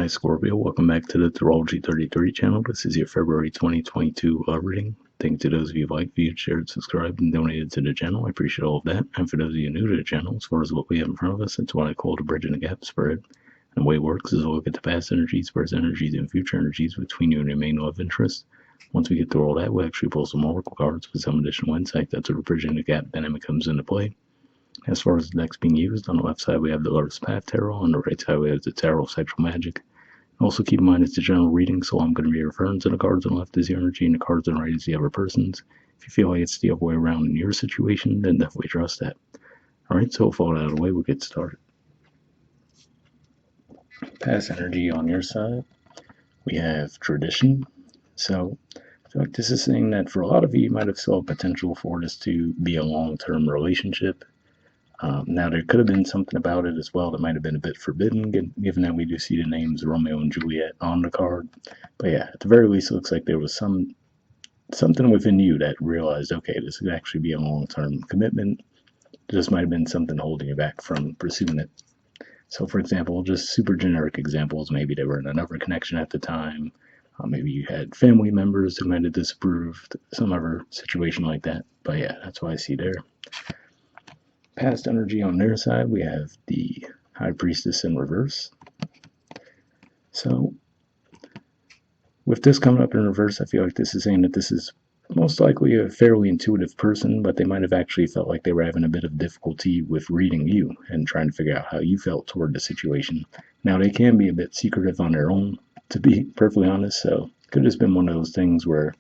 Hi Scorpio, welcome back to the Astrology 33 channel. This is your February 2022 reading. Thank you to those of you who liked, viewed, shared, subscribed, and donated to the channel. I appreciate all of that. And for those of you new to the channel, as far as what we have in front of us, it's what I call the bridge and the gap spread. And the way it works is we'll look at the past energies, present energies, and future energies between you and your main love interest. Once we get through all that, we'll actually pull some oracle cards with some additional insight. That's where the bridge and the gap dynamic comes into play. As far as the decks being used, on the left side we have the Lover's Path Tarot, on the right side we have the Tarot of Sexual Magic. Also keep in mind it's a general reading, so I'm going to be referring to the cards on the left as your energy and the cards on the right as the other person's. If you feel like it's the other way around in your situation, then definitely trust that. Alright, so with all that out of the way, we'll get started. Past energy on your side, we have tradition. So I feel like this is saying that for a lot of you, you might have saw potential for this to be a long-term relationship. Now, there could have been something about it as well that might have been a bit forbidden, given that we do see the names Romeo and Juliet on the card. But yeah, at the very least, it looks like there was something within you that realized, okay, this could actually be a long-term commitment. This might have been something holding you back from pursuing it. So, for example, just super generic examples, maybe they were in another connection at the time. Maybe you had family members who might have disapproved, some other situation like that. But yeah, that's what I see there. Past energy on their side, we have the High Priestess in reverse. So, with this coming up in reverse, I feel like this is saying that this is most likely a fairly intuitive person, but they might have actually felt like they were having a bit of difficulty with reading you and trying to figure out how you felt toward the situation. Now, they can be a bit secretive on their own, to be perfectly honest, so it could have just been one of those things where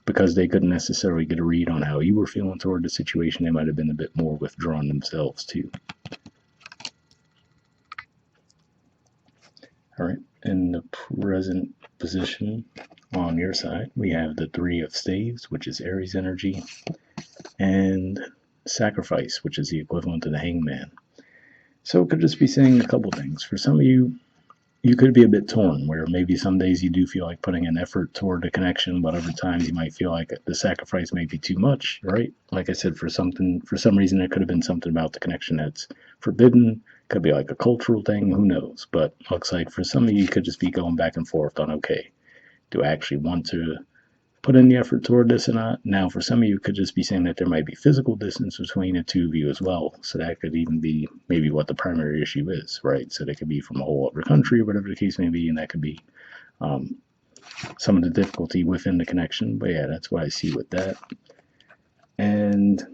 because they couldn't necessarily get a read on how you were feeling toward the situation, they might have been a bit more withdrawn themselves too. All right, in the present position on your side, we have the Three of Staves, which is Aries energy, and Sacrifice, which is the equivalent to the Hangman. So it could just be saying a couple things. For some of you, you could be a bit torn, where maybe some days you do feel like putting an effort toward the connection, but other times you might feel like the sacrifice may be too much, right? Like I said, for some reason, there could have been something about the connection that's forbidden. Could be like a cultural thing, who knows? But looks like for some of you, you could just be going back and forth on, okay, do I actually want to put in the effort toward this or not? Now, for some of you, it could just be saying that there might be physical distance between the two of you as well. So that could even be maybe what the primary issue is, right? So they could be from a whole other country or whatever the case may be, and that could be some of the difficulty within the connection. But yeah, that's what I see with that. And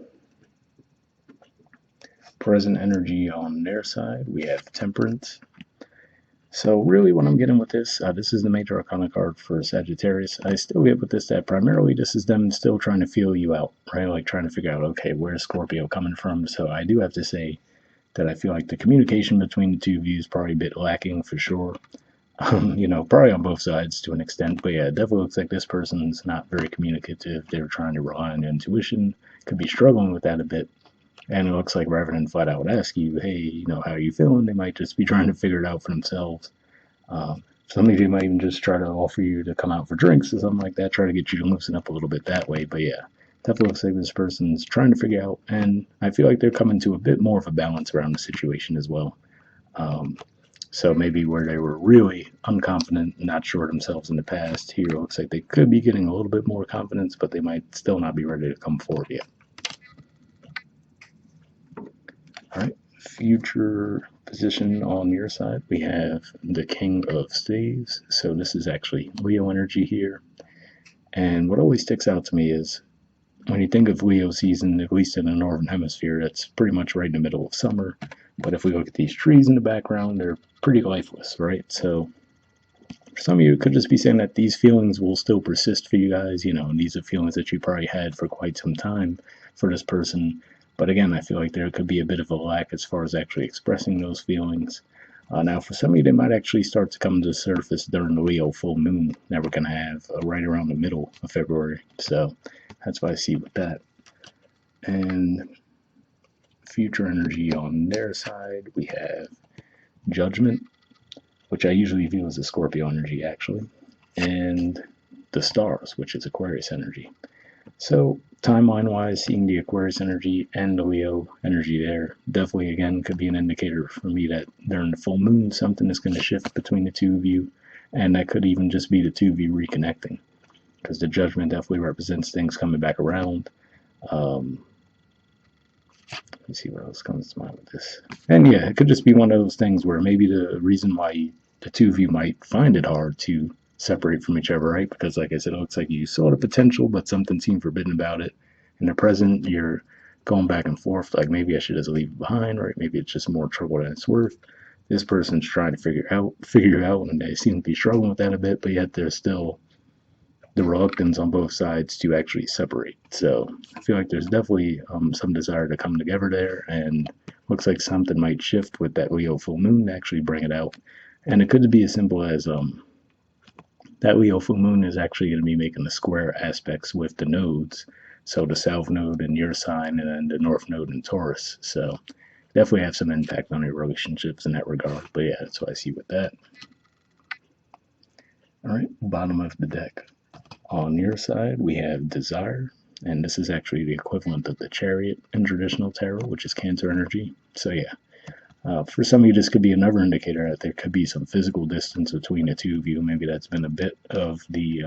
present energy on their side, we have Temperance. So really what I'm getting with this is the major arcana card for Sagittarius. I still get with this that primarily this is them still trying to feel you out, right? Like trying to figure out, okay, where's Scorpio coming from? So I do have to say that I feel like the communication between the two of you is probably a bit lacking for sure. Probably on both sides to an extent. But yeah, it definitely looks like this person's not very communicative. They're trying to rely on intuition. Could be struggling with that a bit. And it looks like rather than flat out ask you, hey, how are you feeling? They might just be trying to figure it out for themselves. Some of you might even just try to offer you to come out for drinks or something like that, try to get you to loosen up a little bit that way. But yeah, definitely looks like this person's trying to figure out, and I feel like they're coming to a bit more of a balance around the situation as well. So maybe where they were really unconfident, not sure of themselves in the past, here it looks like they could be getting a little bit more confidence, but they might still not be ready to come forward yet. All right, future position on your side, we have the King of Staves. So this is actually Leo energy here. And what always sticks out to me is when you think of Leo season, at least in the Northern Hemisphere, that's pretty much right in the middle of summer. But if we look at these trees in the background, they're pretty lifeless, right? So for some of you, it could just be saying that these feelings will still persist for you guys, and these are feelings that you probably had for quite some time for this person. But again, I feel like there could be a bit of a lack as far as actually expressing those feelings. Now, for some of you, they might actually start to come to the surface during the Leo full moon that we're going to have right around the middle of February. So that's what I see with that. And future energy on their side, we have Judgment, which I usually view as a Scorpio energy, actually, and the Stars, which is Aquarius energy. So timeline-wise, seeing the Aquarius energy and the Leo energy there definitely again could be an indicator for me that during the full moon something is going to shift between the two of you, and that could even just be the two of you reconnecting, because the Judgment definitely represents things coming back around. Let me see what else comes to mind with this. And yeah, it could just be one of those things where maybe the reason why the two of you might find it hard to separate from each other, right? Because, like I said, it looks like you saw the potential, but something seemed forbidden about it. In the present, you're going back and forth, like maybe I should just leave it behind, right? Maybe it's just more trouble than it's worth. This person's trying to figure out, and they seem to be struggling with that a bit, but yet there's still the reluctance on both sides to actually separate. So I feel like there's definitely some desire to come together there, and looks like something might shift with that Leo full moon to actually bring it out. And it could be as simple as that Leo full moon is actually going to be making the square aspects with the nodes. So the south node in your sign and then the north node in Taurus. So definitely have some impact on your relationships in that regard. But yeah, that's what I see with that. All right, bottom of the deck. On your side, we have Desire, and this is actually the equivalent of the Chariot in traditional tarot, which is Cancer energy. So yeah, for some of you, this could be another indicator that there could be some physical distance between the two of you. Maybe that's been a bit of the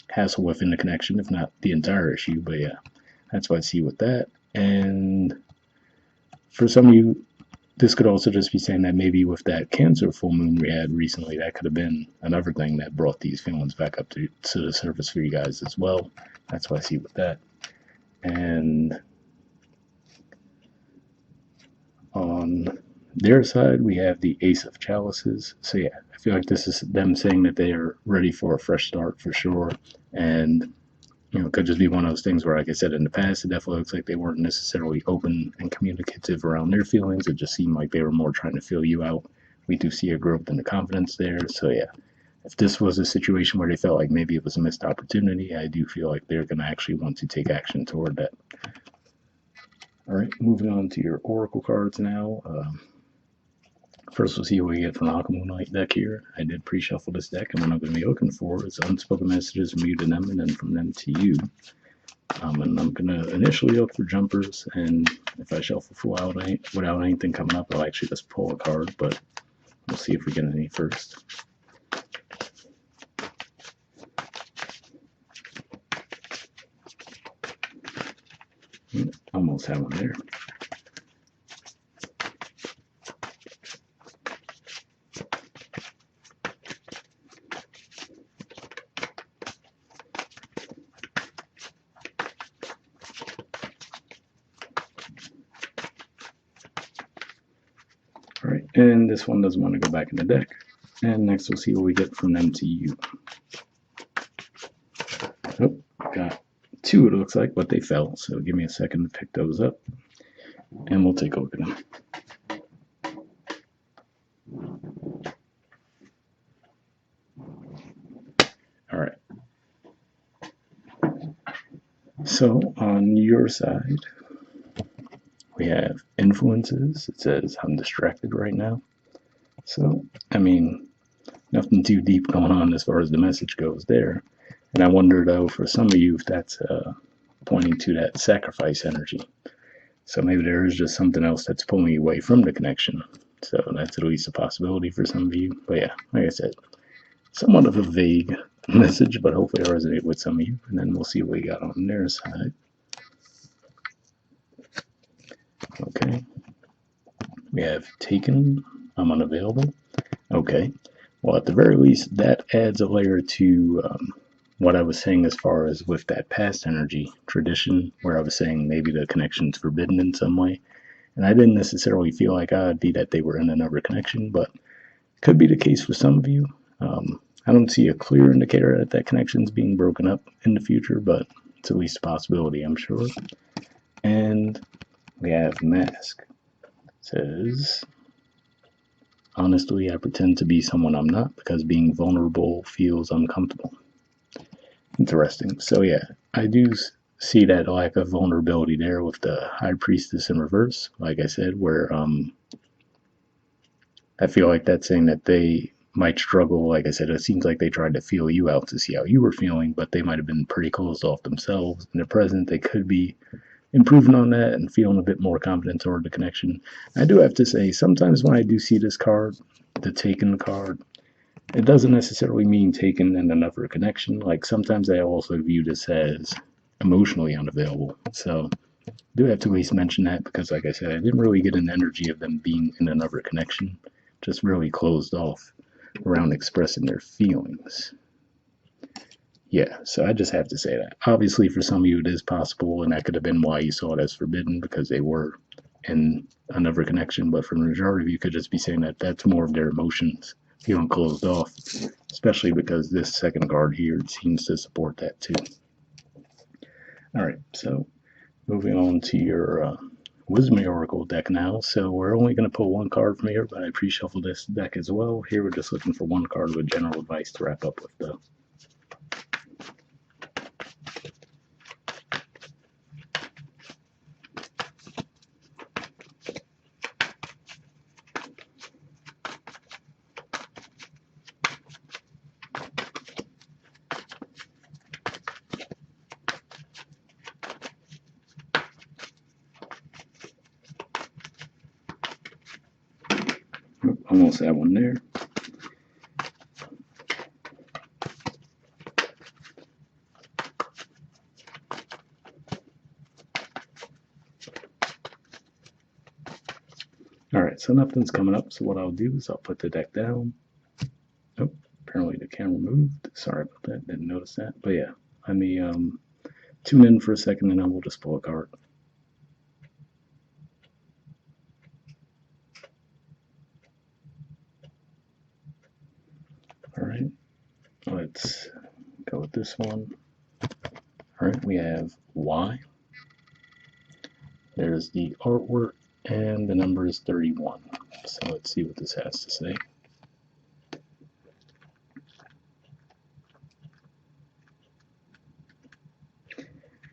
hassle within the connection, if not the entire issue. But yeah, that's what I see with that. And for some of you, this could also just be saying that maybe with that Cancer full moon we had recently, that could have been another thing that brought these feelings back up to the surface for you guys as well. That's what I see with that. And on their side, we have the Ace of Chalices. So yeah, I feel like this is them saying that they are ready for a fresh start for sure. And it could just be one of those things where, like I said in the past, it definitely looks like they weren't necessarily open and communicative around their feelings. It just seemed like they were more trying to feel you out. We do see a growth in the confidence there. So yeah, if this was a situation where they felt like maybe it was a missed opportunity, I do feel like they're going to actually want to take action toward that. All right, moving on to your oracle cards now. First, we'll see what we get from the Aquamoonlight deck here. I did pre-shuffle this deck, and what I'm going to be looking for is unspoken messages from you to them, and then from them to you. And I'm going to initially look for jumpers, and if I shuffle full out without anything coming up, I'll actually just pull a card, but we'll see if we get any first. Almost have one there. All right, and this one doesn't want to go back in the deck. And next we'll see what we get from them to you. Oh, got two it looks like, but they fell. So give me a second to pick those up. And we'll take a look at them. All right. So on your side, we have influences. It says, I'm distracted right now. So, I mean, nothing too deep going on as far as the message goes there. And I wonder, though, for some of you, if that's pointing to that sacrifice energy. So maybe there is just something else that's pulling you away from the connection. So that's at least a possibility for some of you. But yeah, like I said, somewhat of a vague message, but hopefully it'll resonate with some of you. And then we'll see what we got on their side. Okay. We have taken. I'm unavailable. Okay. Well, at the very least, that adds a layer to what I was saying as far as with that past energy tradition, where I was saying maybe the connection's forbidden in some way. And I didn't necessarily feel like I'd be that they were in another connection, but it could be the case for some of you. I don't see a clear indicator that that connection's being broken up in the future, but it's at least a possibility, I'm sure. And we have Mask. It says, honestly, I pretend to be someone I'm not because being vulnerable feels uncomfortable. Interesting. So yeah, I do see that lack of vulnerability there with the High Priestess in reverse, like I said, where I feel like that's saying that they might struggle. Like I said, it seems like they tried to feel you out to see how you were feeling, but they might have been pretty closed off themselves. In the present, they could be improving on that and feeling a bit more confident toward the connection. I do have to say, sometimes when I do see this card, the Taken card, it doesn't necessarily mean taken in another connection. Like sometimes I also view this as emotionally unavailable. So I do have to at least mention that because, like I said, I didn't really get an energy of them being in another connection, just really closed off around expressing their feelings. Yeah, so I just have to say that. Obviously, for some of you, it is possible, and that could have been why you saw it as forbidden because they were in another connection. But for the majority of you, could just be saying that that's more of their emotions feeling closed off, especially because this second card here seems to support that too. All right, so moving on to your Wisdom Oracle deck now. So we're only going to pull one card from here, but I pre-shuffled this deck as well. Here we're just looking for one card with general advice to wrap up with, though. Almost that one there. All right, so nothing's coming up. So what I'll do is I'll put the deck down. Oh, apparently the camera moved. Sorry about that. Didn't notice that. But yeah, let me tune in for a second and then we'll just pull a card. All right, let's go with this one. All right, we have Y. There's the artwork, and the number is 31. So let's see what this has to say.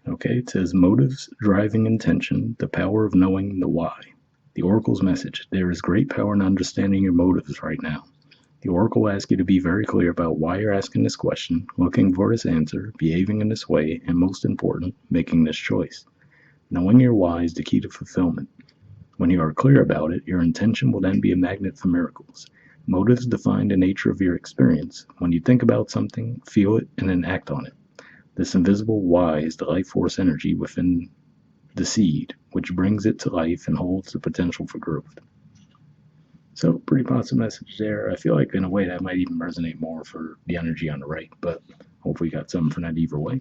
Okay, it says motives, driving intention, the power of knowing the why. The Oracle's message: there is great power in understanding your motives right now. The Oracle asks you to be very clear about why you're asking this question, looking for this answer, behaving in this way, and most important, making this choice. Knowing your why is the key to fulfillment. When you are clear about it, your intention will then be a magnet for miracles. Motives define the nature of your experience. When you think about something, feel it, and then act on it. This invisible why is the life force energy within the seed, which brings it to life and holds the potential for growth. So, pretty positive message there. I feel like in a way that might even resonate more for the energy on the right, but hopefully got something from that either way.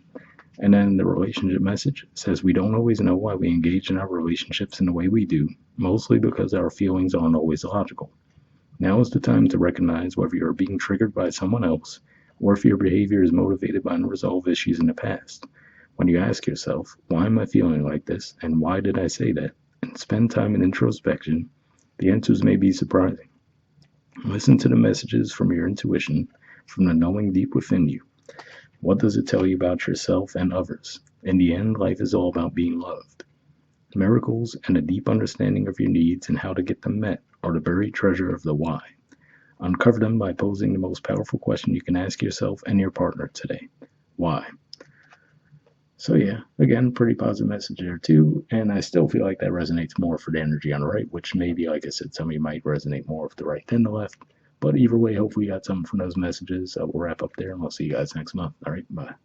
And then the relationship message says we don't always know why we engage in our relationships in the way we do, mostly because our feelings aren't always logical. Now is the time to recognize whether you're being triggered by someone else or if your behavior is motivated by unresolved issues in the past. When you ask yourself, why am I feeling like this and why did I say that, and spend time in introspection, the answers may be surprising. Listen to the messages from your intuition, from the knowing deep within you. What does it tell you about yourself and others? In the end, life is all about being loved. Miracles and a deep understanding of your needs and how to get them met are the buried treasure of the why. Uncover them by posing the most powerful question you can ask yourself and your partner today. Why? So yeah, again, pretty positive message there too, and I still feel like that resonates more for the energy on the right, which maybe, like I said, some of you might resonate more with the right than the left. But either way, hopefully you got something from those messages. We'll wrap up there, and we'll see you guys next month. All right, bye.